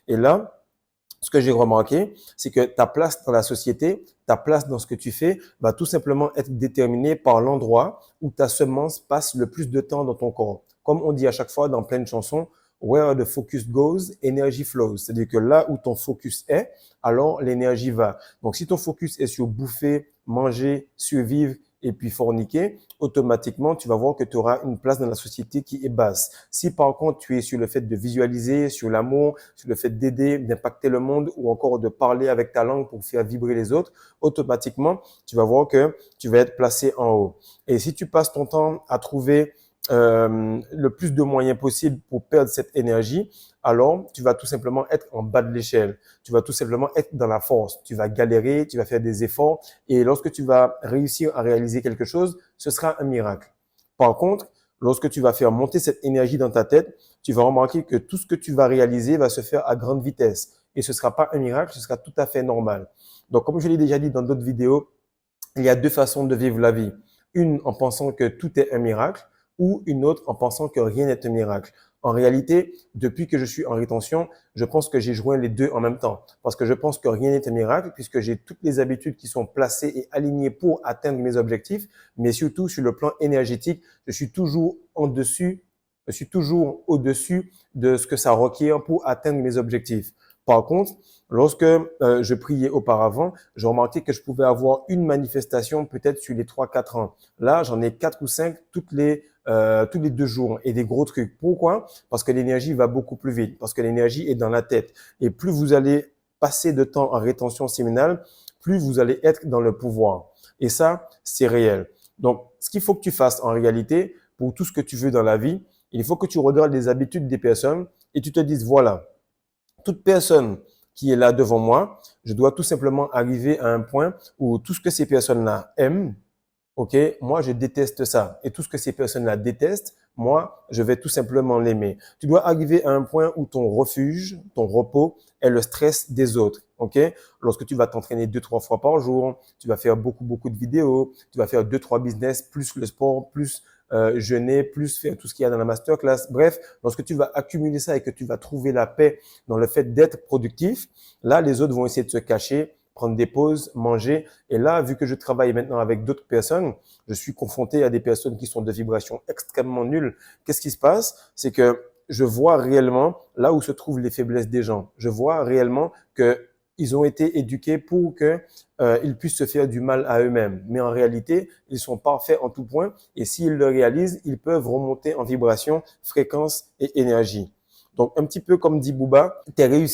Et là, ce que j'ai remarqué, c'est que ta place dans la société, ta place dans ce que tu fais, va tout simplement être déterminée par l'endroit où ta semence passe le plus de temps dans ton corps. Comme on dit à chaque fois dans plein de chansons, where the focus goes, energy flows. C'est-à-dire que là où ton focus est, alors l'énergie va. Donc si ton focus est sur bouffer, manger, survivre et puis forniquer, automatiquement, tu vas voir que tu auras une place dans la société qui est basse. Si par contre, tu es sur le fait de visualiser, sur l'amour, sur le fait d'aider, d'impacter le monde ou encore de parler avec ta langue pour faire vibrer les autres, automatiquement, tu vas voir que tu vas être placé en haut. Et si tu passes ton temps à trouver le plus de moyens possible pour perdre cette énergie, alors tu vas tout simplement être en bas de l'échelle. Tu vas tout simplement être dans la force. Tu vas galérer, tu vas faire des efforts et lorsque tu vas réussir à réaliser quelque chose, ce sera un miracle. Par contre, lorsque tu vas faire monter cette énergie dans ta tête, tu vas remarquer que tout ce que tu vas réaliser va se faire à grande vitesse. Et ce ne sera pas un miracle, ce sera tout à fait normal. Donc, comme je l'ai déjà dit dans d'autres vidéos, il y a deux façons de vivre la vie. Une en pensant que tout est un miracle ou une autre en pensant que rien n'est un miracle. En réalité, depuis que je suis en rétention, je pense que j'ai joint les deux en même temps. Parce que je pense que rien n'est un miracle puisque j'ai toutes les habitudes qui sont placées et alignées pour atteindre mes objectifs. Mais surtout, sur le plan énergétique, je suis toujours je suis toujours au-dessus de ce que ça requiert pour atteindre mes objectifs. Par contre, lorsque je priais auparavant, j'ai remarqué que je pouvais avoir une manifestation peut-être sur les 3, 4 ans. Là, j'en ai 4 ou 5 tous les 2 jours et des gros trucs. Pourquoi? Parce que l'énergie va beaucoup plus vite, parce que l'énergie est dans la tête. Et plus vous allez passer de temps en rétention séminale, plus vous allez être dans le pouvoir. Et ça, c'est réel. Donc, ce qu'il faut que tu fasses en réalité, pour tout ce que tu veux dans la vie, il faut que tu regardes les habitudes des personnes et tu te dises, voilà, toute personne qui est là devant moi, je dois tout simplement arriver à un point où tout ce que ces personnes-là aiment, ok, moi je déteste ça. Et tout ce que ces personnes-là détestent, moi je vais tout simplement l'aimer. Tu dois arriver à un point où ton refuge, ton repos est le stress des autres. Ok, lorsque tu vas t'entraîner 2, 3 fois par jour, tu vas faire beaucoup de vidéos, tu vas faire 2, 3 business, plus le sport, plus jeûner, plus faire tout ce qu'il y a dans la masterclass. Bref, lorsque tu vas accumuler ça et que tu vas trouver la paix dans le fait d'être productif, là, les autres vont essayer de se cacher, prendre des pauses, manger. Et là, vu que je travaille maintenant avec d'autres personnes, je suis confronté à des personnes qui sont de vibrations extrêmement nulles. Qu'est-ce qui se passe? C'est que je vois réellement là où se trouvent les faiblesses des gens. Je vois réellement que ils ont été éduqués pour que ils puissent se faire du mal à eux-mêmes. Mais en réalité, ils sont parfaits en tout point et s'ils le réalisent, ils peuvent remonter en vibration, fréquence et énergie. Donc, un petit peu comme dit Booba, tes réussites